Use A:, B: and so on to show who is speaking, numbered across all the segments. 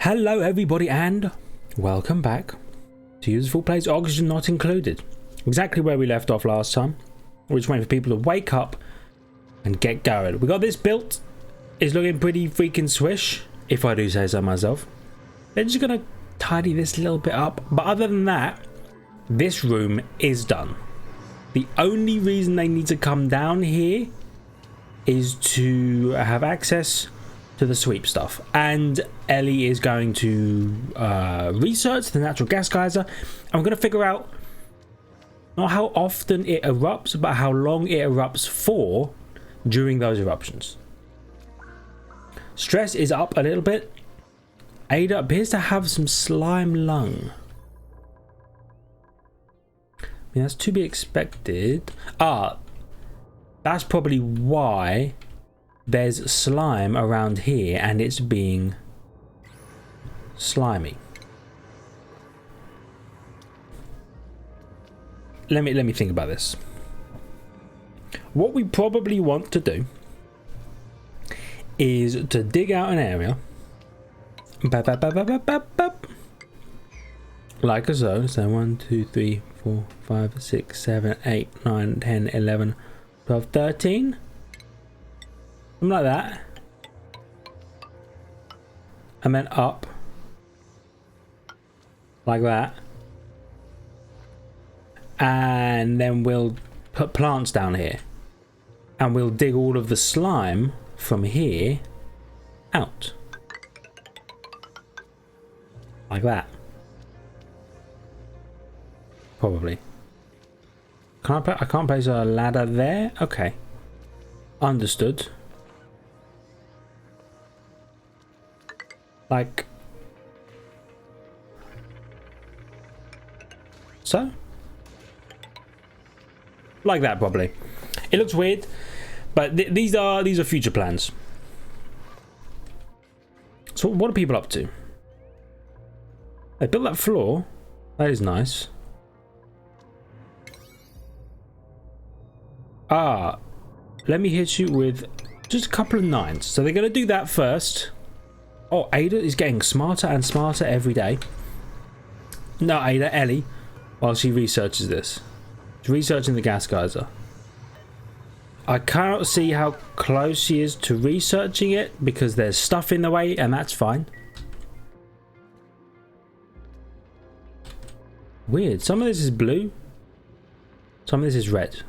A: Hello everybody and welcome back to Useful Plays Oxygen Not Included. Exactly where we left off last time. We're just waiting for people to wake up and get going. We got this built. It's looking pretty freaking swish, if I do say so myself. They're just gonna tidy this a little bit up. But other than that, this room is done. The only reason they need to come down here is to have access to the sweep stuff, and Ellie is going to research the natural gas geyser, and we're going to figure out not how often it erupts but how long it erupts for during those eruptions. Stress is up a little bit. Ada appears to have some slime lung. I mean, that's to be expected. That's probably why there's slime around here and it's being slimy. Let me think about this. What we probably want to do is to dig out an area like so. So 1, 2, 3, 4, 5, 6, 7, 8, 9, 10, 11, 12, 13. Something like that. And then up. Like that. And then we'll put plants down here. And we'll dig all of the slime from here out. Like that. Probably. I can't place a ladder there? Okay. Understood. Like so, like that probably. It looks weird, but these are future plans. So what are people up to? They built that floor. That is nice. Let me hit you with just a couple of 9s. So they're gonna do that first. Oh, Ada is getting smarter and smarter every day. No, Ada, Ellie, while she researches this. She's researching the gas geyser. I cannot see how close she is to researching it because there's stuff in the way, and that's fine. Weird. Some of this is blue. Some of this is red.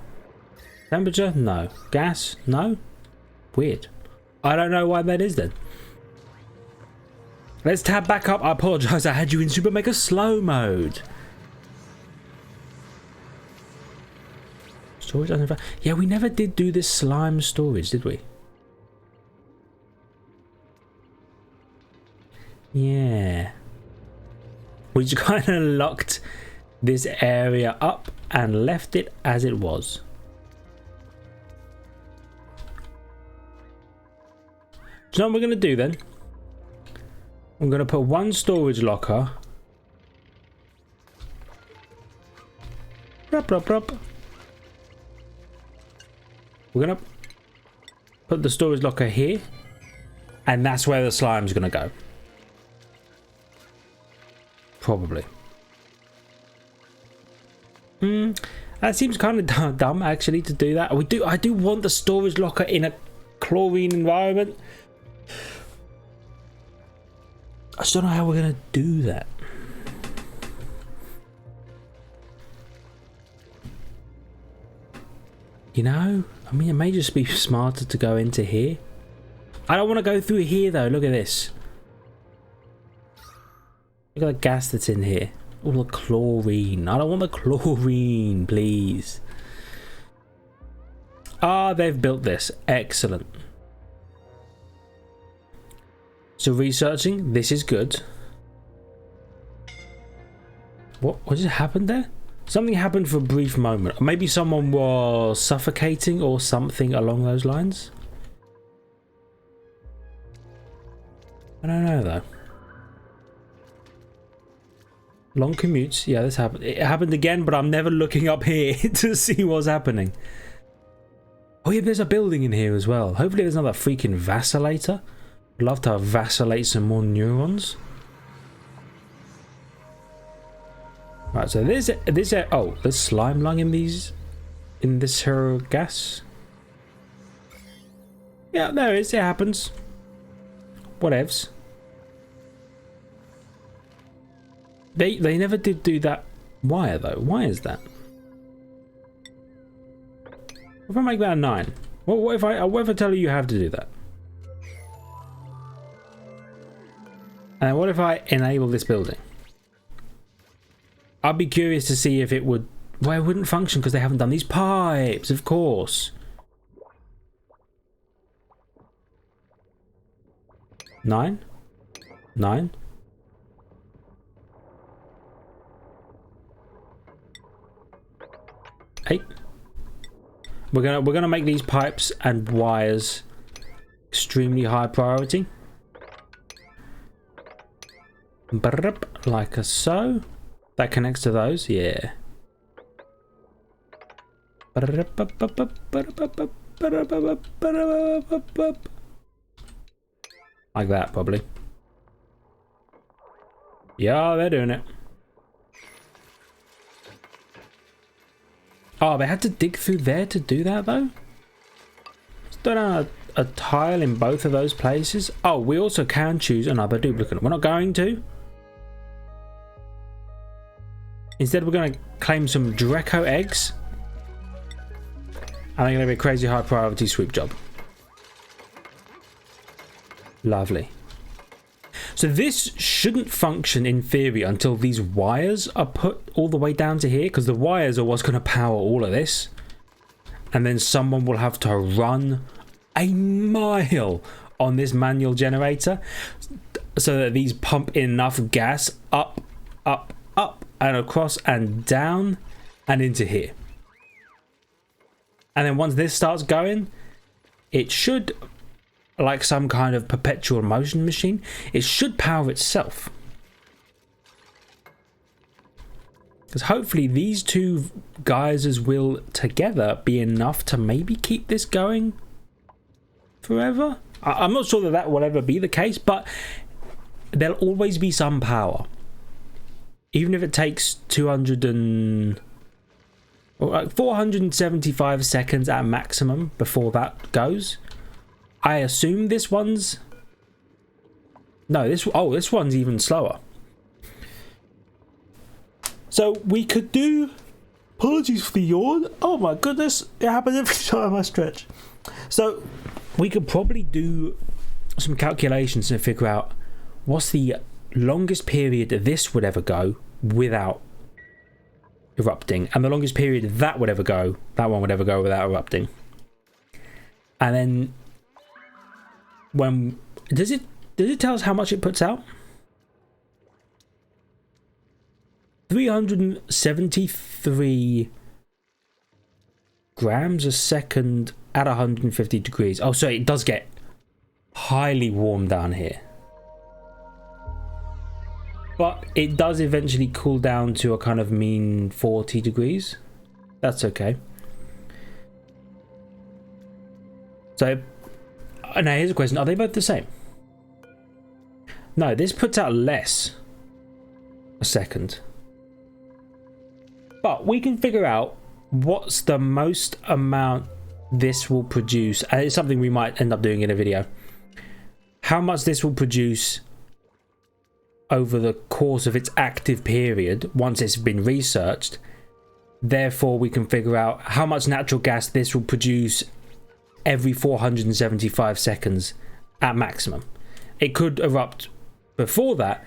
A: Temperature? No. Gas? No. Weird. I don't know why that is then. Let's tab back up. I apologise, I had you in Super Mega Slow mode. Storage under... Yeah, we never did do this slime storage, did we? Yeah. We just kind of locked this area up and left it as it was. Do you know what we're going to do then? I'm going to put one storage locker. We're going to put the storage locker here. And that's where the slime's going to go. Probably. That seems kind of dumb actually to do that. I do want the storage locker in a chlorine environment. I just don't know how we're going to do that. You know? I mean, it may just be smarter to go into here. I don't want to go through here, though. Look at this. Look at the gas that's in here. All the chlorine. I don't want the chlorine, please. They've built this. Excellent. So researching, this is good. What just happened there? Something happened for a brief moment. Maybe someone was suffocating or something along those lines. I don't know though. Long commutes, yeah, this happened. It happened again, but I'm never looking up here to see what's happening. Oh yeah, there's a building in here as well. Hopefully there's another freaking vacillator. I'd love to vacillate some more neurons. Right, so there's oh, there's slime lung in this her gas. Yeah, there is. It happens. Whatevs. They never did do that wire though. Why is that? If I make that a 9, what if I tell you have to do that? And what if I enable this building? I'd be curious to see if it would. Well, it wouldn't function because they haven't done these pipes, of course. 9, 9. Eight. We're gonna make these pipes and wires extremely high priority. Like so. That connects to those, yeah. Like that, probably. Yeah, they're doing it. Oh, they had to dig through there to do that, though? Let's throw down a tile in both of those places. Oh, we also can choose another duplicate. We're not going to. Instead, we're going to claim some Draco eggs. And they're going to be a crazy high priority sweep job. Lovely. So this shouldn't function in theory until these wires are put all the way down to here, because the wires are what's going to power all of this. And then someone will have to run a mile on this manual generator so that these pump enough gas up, up, up, and across and down and into here. And then once this starts going, it should, like some kind of perpetual motion machine, it should power itself. Because hopefully these two geysers will together be enough to maybe keep this going forever. I'm not sure that will ever be the case, but there'll always be some power. Even if it takes 475 seconds at maximum before that goes. I assume this one's... No, this one's even slower. So we could do... Apologies for the yawn. Oh my goodness. It happens every time I stretch. So we could probably do some calculations and figure out what's the longest period this would ever go without erupting, and the longest period that would ever go, that one would ever go without erupting. And then when does it tell us how much it puts out? 373 grams a second at 150 degrees. Oh, so it does get highly warm down here. But it does eventually cool down to a kind of mean 40 degrees. That's okay. So, now here's a question. Are they both the same? No, this puts out less a second. But we can figure out what's the most amount this will produce. And it's something we might end up doing in a video. How much this will produce over the course of its active period once it's been researched. Therefore, we can figure out how much natural gas this will produce every 475 seconds at maximum. It could erupt before that,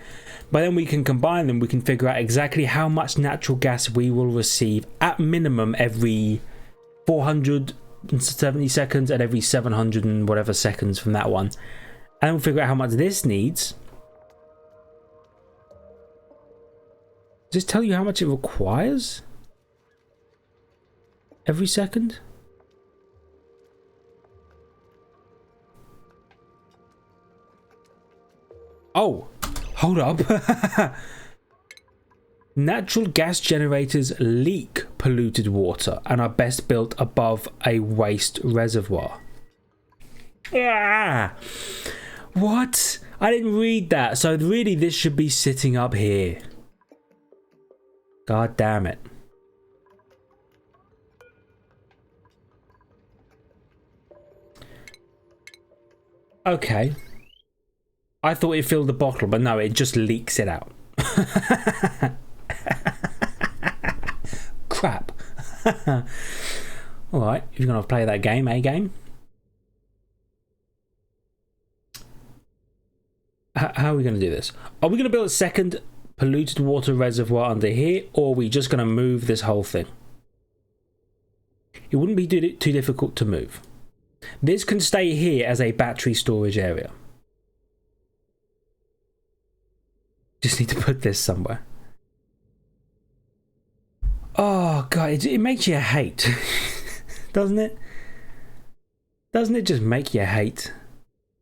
A: but then we can combine them. We can figure out exactly how much natural gas we will receive at minimum every 470 seconds and every 700 and whatever seconds from that one. And then we'll figure out how much this needs. Does this tell you how much it requires? Every second? Oh, hold up. Natural gas generators leak polluted water and are best built above a waste reservoir. Ah! What? I didn't read that. So really this should be sitting up here. God damn it. Okay. I thought it filled the bottle, but no, it just leaks it out. Crap. Alright, if you're going to play that game, game? How are we going to do this? Are we going to build a second polluted water reservoir under here, or are we just going to move this whole thing? It wouldn't be too difficult to move. This can stay here as a battery storage area. Just need to put this somewhere. Oh god, it makes you hate. Doesn't it? Doesn't it just make you hate?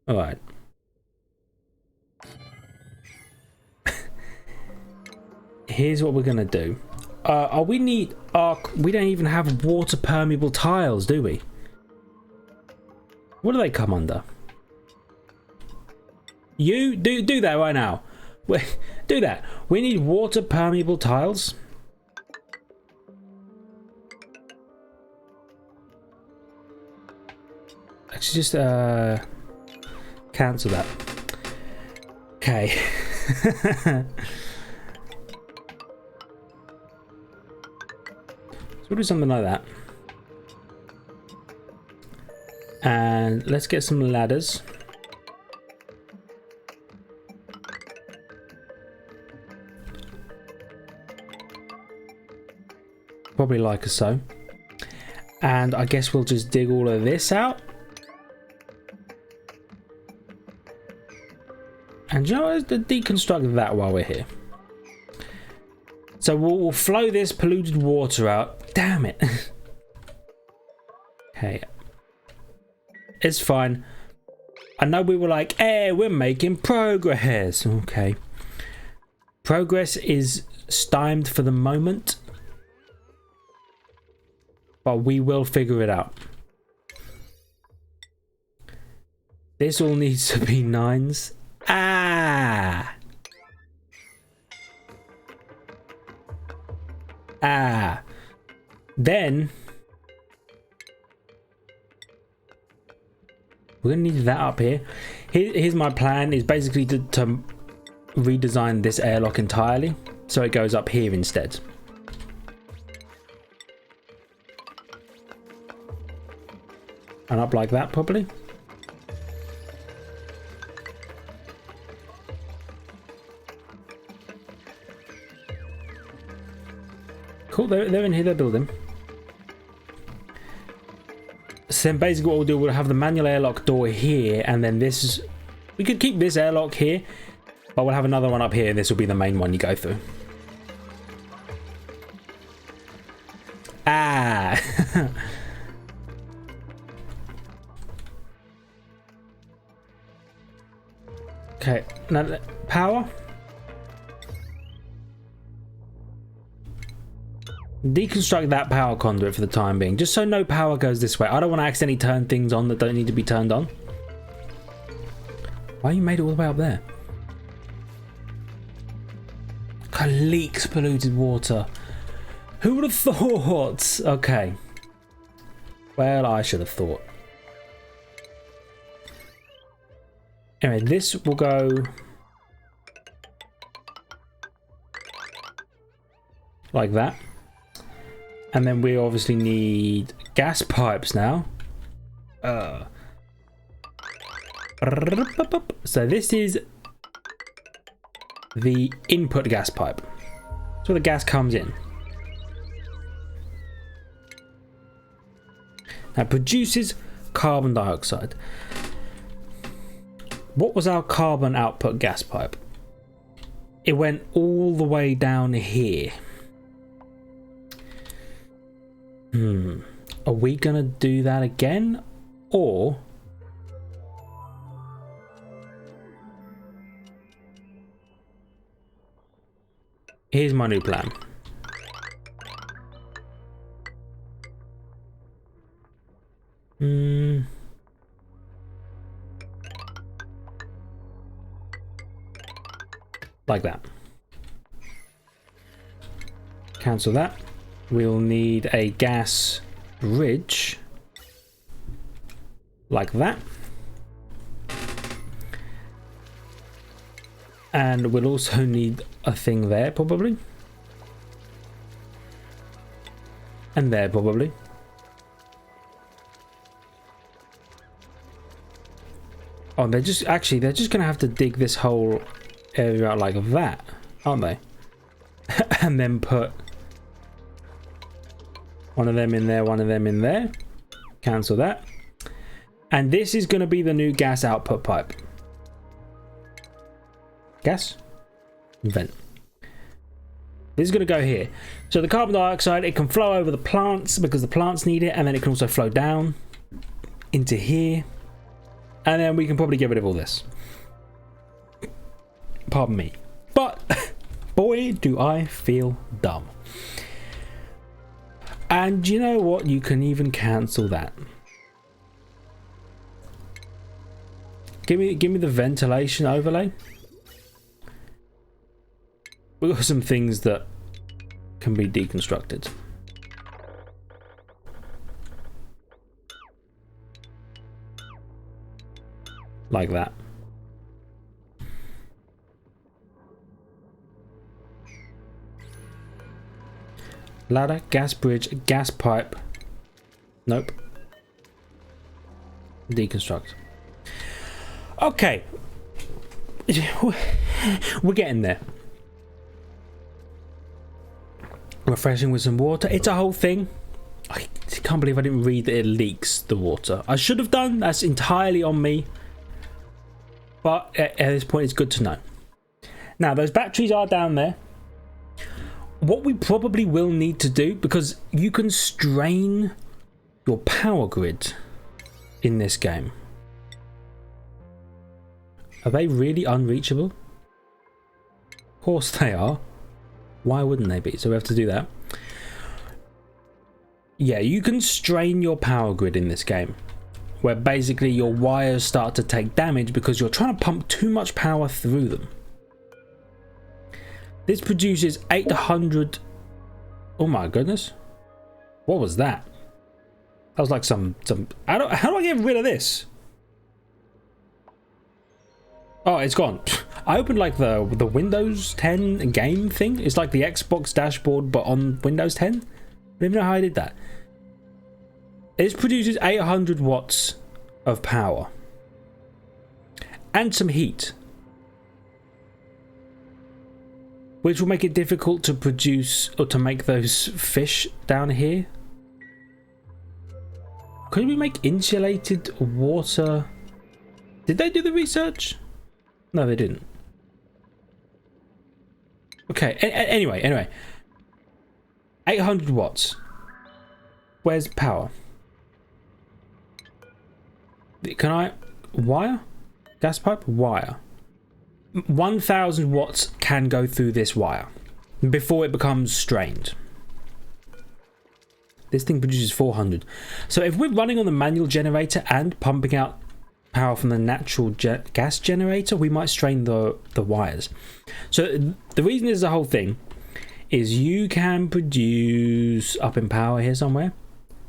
A: Alright. Here's what we're gonna do. We don't even have water permeable tiles, do we? What do they come under? You do that right now. Do that. We need water permeable tiles. Actually, just cancel that. Okay. So we'll do something like that. And let's get some ladders. Probably like so. And I guess we'll just dig all of this out. And you know what? Let's deconstruct that while we're here. So we'll flow this polluted water out. Damn it. Okay. It's fine. I know we were like, hey, we're making progress. Okay. Progress is stymied for the moment. But we will figure it out. This all needs to be 9s. Ah! Ah! Then we're gonna need that up here. Here's my plan, is basically to redesign this airlock entirely so it goes up here instead. And up like that, probably. Cool, they're in here, they're building. So then basically what we'll do, we'll have the manual airlock door here, and then this is... We could keep this airlock here, but we'll have another one up here, and this will be the main one you go through. Ah! Okay, now power. Deconstruct that power conduit for the time being, just so no power goes this way. I don't want to accidentally turn things on that don't need to be turned on. Why you made it all the way up there? God, leaks polluted water. Who would have thought? Okay. Well, I should have thought. Anyway, this will go like that. And then we obviously need gas pipes now. So this is the input gas pipe. So the gas comes in. Now it produces carbon dioxide. What was our carbon output gas pipe? It went all the way down here. Are we gonna do that again? Or here's my new plan. Like that. Cancel that. We'll need a gas bridge like that. And we'll also need a thing there probably. And there probably. Oh, they're just gonna have to dig this whole area out like that, aren't they? And then put one of them in there, one of them in there. Cancel that. And this is gonna be the new gas output pipe. Gas? Vent. This is gonna go here. So the carbon dioxide, it can flow over the plants because the plants need it, and then it can also flow down into here. And then we can probably get rid of all this. Pardon me. But, boy, do I feel dumb. And you know what? You can even cancel that. Give me the ventilation overlay. We've got some things that can be deconstructed. Like that. Ladder, gas bridge, gas pipe. Nope. Deconstruct. Okay. We're getting there. Refreshing with some water. It's a whole thing. I can't believe I didn't read that it leaks the water. I should have done. That's entirely on me. But at this point, it's good to know. Now, those batteries are down there. What we probably will need to do, because you can strain your power grid in this game. Are they really unreachable? Of course they are. Why wouldn't they be? So we have to do that. Yeah, you can strain your power grid in this game, where basically your wires start to take damage because you're trying to pump too much power through them. This produces 800... Oh my goodness. What was that? That was like some... How do I get rid of this? Oh, it's gone. I opened like the Windows 10 game thing. It's like the Xbox dashboard, but on Windows 10. I don't even know how I did that. This produces 800 watts of power. And some heat. Which will make it difficult to produce or to make those fish down here. Could we make insulated water? Did they do the research? No, they didn't. Okay, anyway. 800 watts. Where's power? Can I... Wire? Gas pipe? Wire. 1000 watts can go through this wire before it becomes strained. This thing produces 400. So if we're running on the manual generator and pumping out power from the natural gas generator, we might strain the wires. So the reason is the whole thing is you can produce up in power here somewhere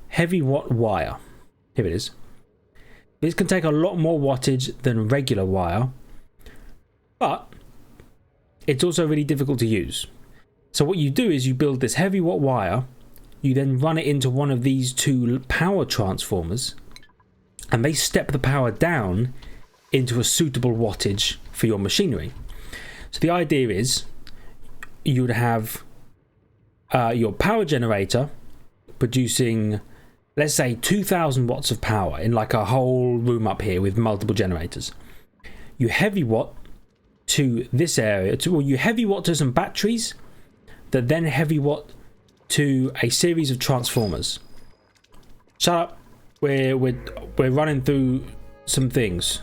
A: heavy watt wire. Here it is. This can take a lot more wattage than regular wire, but it's also really difficult to use. So what you do is you build this heavy watt wire, you then run it into one of these two power transformers, and they step the power down into a suitable wattage for your machinery. So the idea is you would have your power generator producing, let's say, 2000 watts of power in like a whole room up here with multiple generators. You heavy watt to this area, you heavy watt to some batteries that then heavy watt to a series of transformers. Shut up. We're running through some things.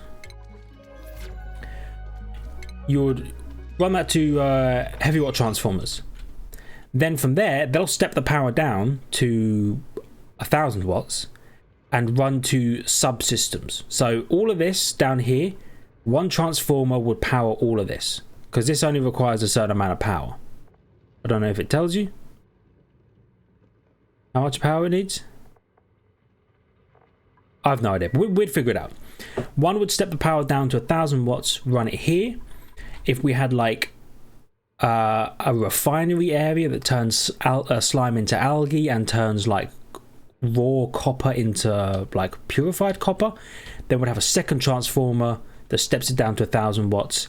A: You would run that to heavy watt transformers. Then from there, they'll step the power down to 1000 watts and run to subsystems. So all of this down here, one transformer would power all of this, because this only requires a certain amount of power. I don't know if it tells you. How much power it needs? I have no idea, but we'd figure it out. One would step the power down to 1,000 watts, run it here. If we had like a refinery area that turns slime into algae and turns like raw copper into like purified copper, then we'd have a second transformer that steps it down to 1,000 watts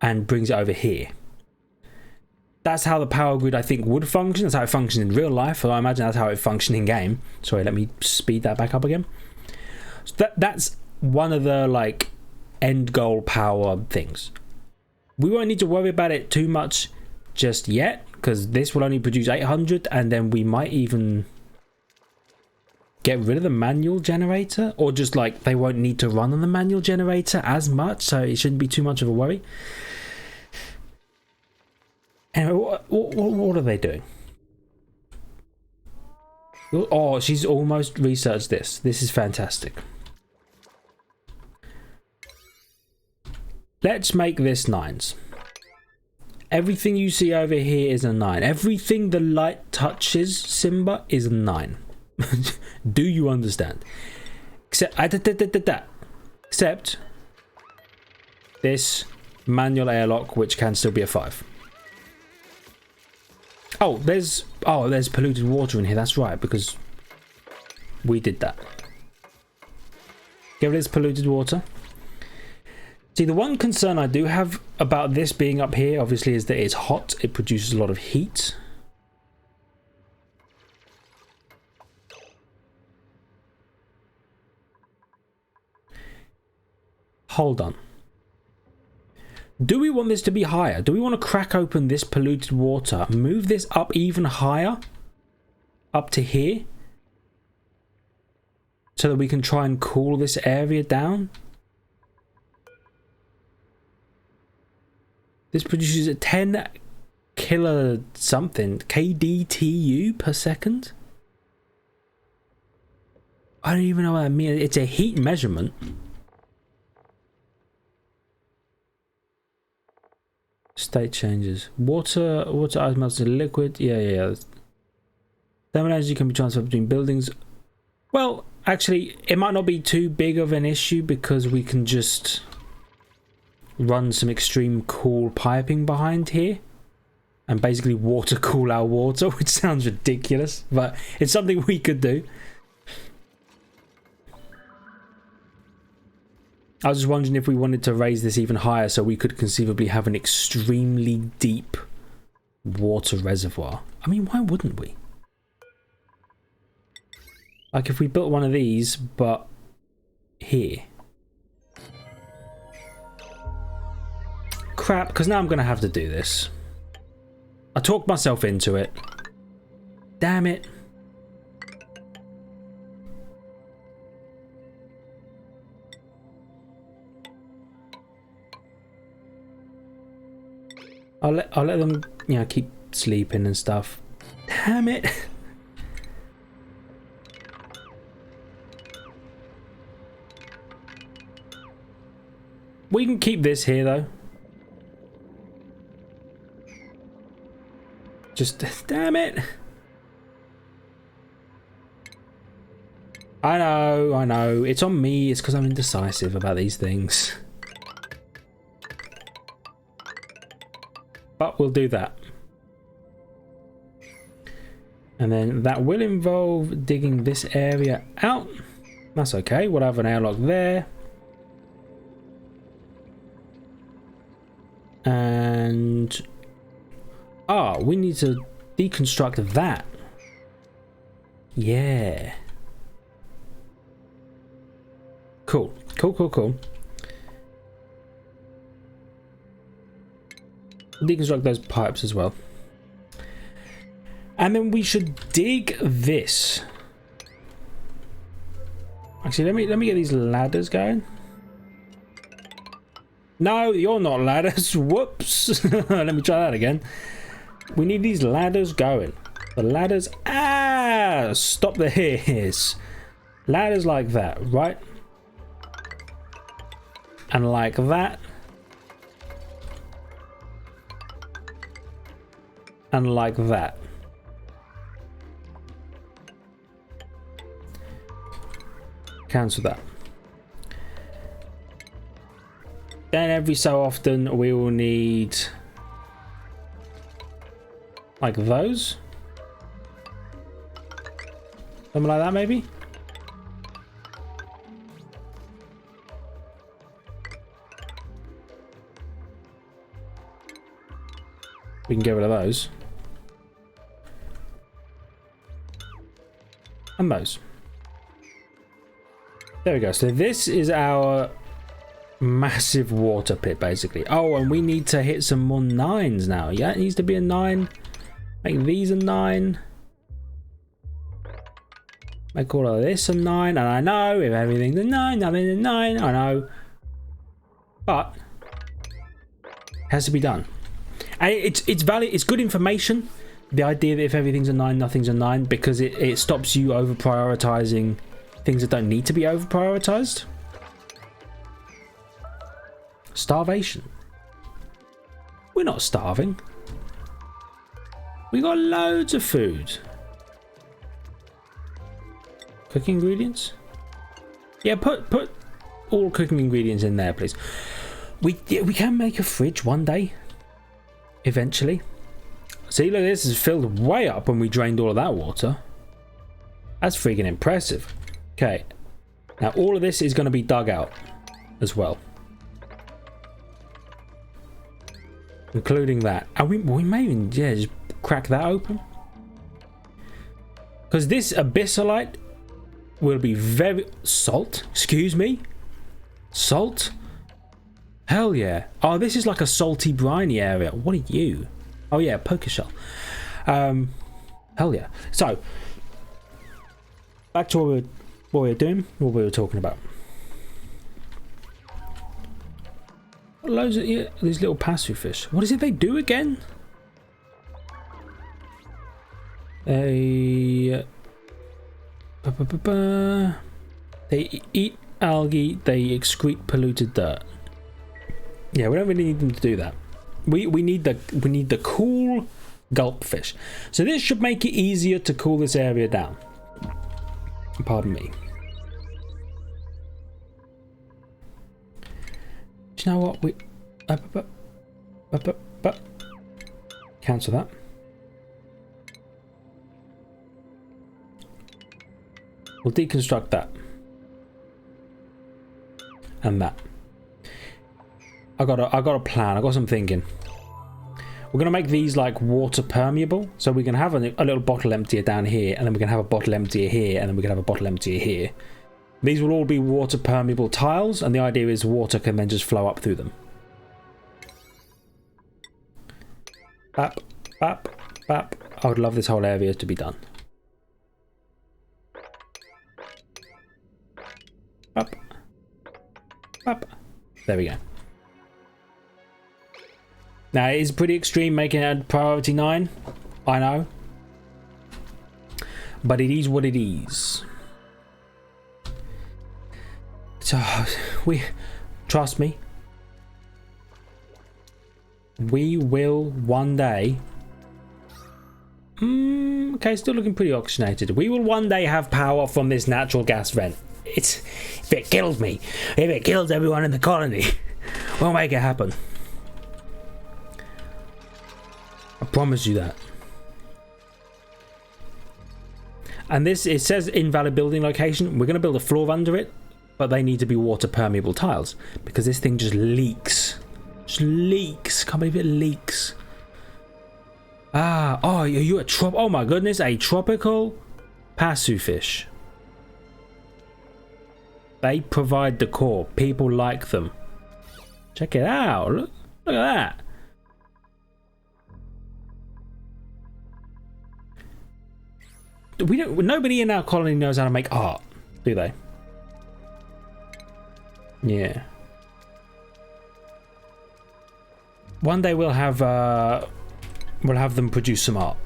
A: and brings it over here. That's how the power grid I think would function. That's how it functions in real life. So I imagine that's how it functions in game. Sorry, let me speed that back up again. So that's one of the like end goal power things. We won't need to worry about it too much just yet, because this will only produce 800, and then we might even get rid of the manual generator, or just like they won't need to run on the manual generator as much, so it shouldn't be too much of a worry. Anyway, what are they doing? Oh, she's almost researched this. This is fantastic. Let's make this 9s. Everything you see over here is a 9. Everything the light touches, Simba, is a 9. Do you understand? Except this manual airlock, which can still be a 5. Oh, there's polluted water in here. That's right, because we did that. Get rid of this polluted water. See, the one concern I do have about this being up here, obviously, is that it's hot. It produces a lot of heat. Hold on. Do we want this to be higher? Do we want to crack open this polluted water, move this up even higher, up to here, so that we can try and cool this area down? This produces a 10 kilo something kDTU per second. I don't even know what that means. It's a heat measurement. State changes. Water ice melts to liquid. Yeah. Thermal energy can be transferred between buildings. Well, actually, it might not be too big of an issue because we can just run some extreme cool piping behind here and basically water cool our water, which sounds ridiculous, but it's something we could do. I was just wondering if we wanted to raise this even higher so we could conceivably have an extremely deep water reservoir. I mean, why wouldn't we? Like if we built one of these, but here. Crap, because now I'm going to have to do this. I talked myself into it. Damn it. I'll let them, you know, keep sleeping and stuff. Damn it. We can keep this here though. Just, damn it. I know. It's on me. It's because I'm indecisive about these things. But we'll do that. And then that will involve digging this area out. That's okay. We'll have an airlock there. And we need to deconstruct that. Yeah. Cool. Deconstruct those pipes as well. And then we should dig this. Actually, let me get these ladders going. No, you're not ladders. Whoops. Let me try that again. We need these ladders going. The ladders. Stop the hairs. Ladders like that, right? And like that. And like that. Cancel that. Then every so often we will need like those. Something like that maybe. We can get rid of those. And those. There we go. So this is our massive water pit, basically. Oh, and we need to hit some more 9s now. Yeah, it needs to be a 9. Make these a 9. Make all of this a 9. And I know if everything's a 9, nothing's a 9. I know. But it has to be done. And it's valid. It's good information. The idea that if everything's a 9, nothing's a 9, because it stops you over prioritizing things that don't need to be over prioritized. Starvation. We're not starving. We got loads of food. Cooking ingredients? Yeah, put all cooking ingredients in there, please. We can make a fridge one day. Eventually. See, look, this is filled way up when we drained all of that water. That's freaking impressive. Okay. Now all of this is going to be dug out as well. Including that. And we may even, yeah, just crack that open. Because this abyssalite will be very... Salt? Excuse me? Salt? Hell yeah. Oh, this is like a salty, briny area. What are you? Oh yeah, poker shell. Hell yeah. So, back to what we were doing, what we were talking about. Loads of these little pass-through fish. What is it they do again? They eat algae. They excrete polluted dirt. Yeah, we don't really need them to do that. We need the cool gulp fish. So this should make it easier to cool this area down. Pardon me. Do you know what? We cancel that. We'll deconstruct that. And that. I got a plan. I got some thinking. We're gonna make these like water permeable, so we can have a little bottle emptier down here, and then we can have a bottle emptier here, and then we can have a bottle emptier here. These will all be water permeable tiles, and the idea is water can then just flow up through them. Bap, bap, bap. I would love this whole area to be done. Bap, bap. There we go. Now, it is pretty extreme making it a priority 9. I know. But it is what it is. So, trust me. We will one day... okay, still looking pretty oxygenated. We will one day have power from this natural gas vent. If it kills me, if it kills everyone in the colony, we'll make it happen. I promise you that. And this, it says invalid building location. We're going to build a floor under it, but they need to be water permeable tiles because this thing just leaks. Just leaks. Can't believe it leaks. Ah, oh, are you a oh my goodness, a tropical pasu fish. They provide the core. People like them. Check it out. Look at that. Nobody in our colony knows how to make art, do they? Yeah. One day we'll have them produce some art.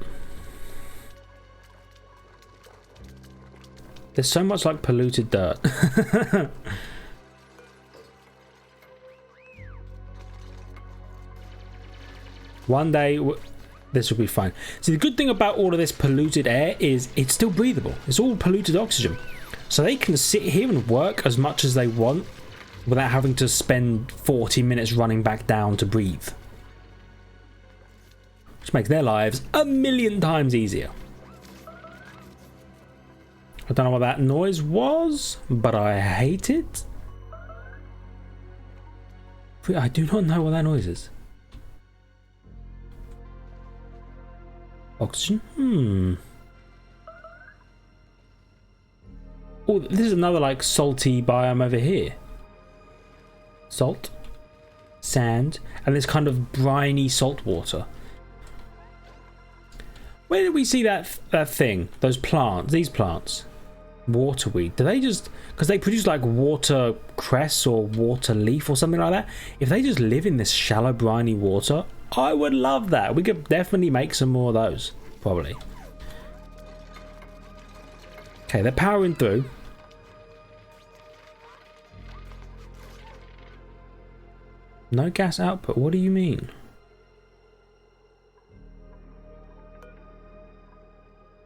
A: There's so much like polluted dirt. One day this will be fine. See, the good thing about all of this polluted air is it's still breathable. It's all polluted oxygen. So they can sit here and work as much as they want without having to spend 40 minutes running back down to breathe. Which makes their lives a million times easier. I don't know what that noise was, but I hate it. I do not know what that noise is. Oxygen? Oh, this is another like salty biome over here. Salt, sand, and this kind of briny salt water. Where did we see that thing? Those plants, these plants. Waterweed. Do they just, because they produce like water cress or water leaf or something like that, if they just live in this shallow briny water, I would love that. We could definitely make some more of those, probably. Okay, they're powering through. No gas output, what do you mean?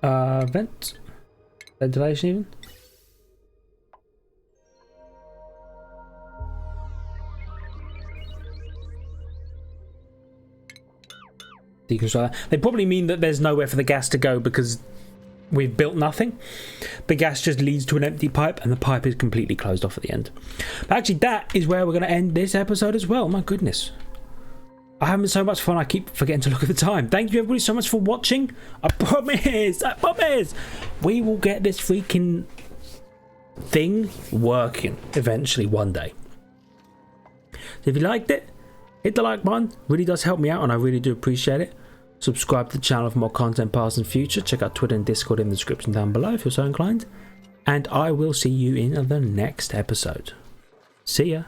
A: Vent? Ventilation even? Deconstruct that. They probably mean that there's nowhere for the gas to go because we've built nothing. The gas just leads to an empty pipe and the pipe is completely closed off at the end. But actually that is where we're going to end this episode as well. My goodness. I'm having so much fun I keep forgetting to look at the time. Thank you everybody so much for watching. I promise we will get this freaking thing working eventually one day. So if you liked it, hit the like button. Really does help me out and I really do appreciate it. Subscribe to the channel for more content past and future. Check out Twitter and Discord in the description down below if you're so inclined. And I will see you in the next episode. See ya.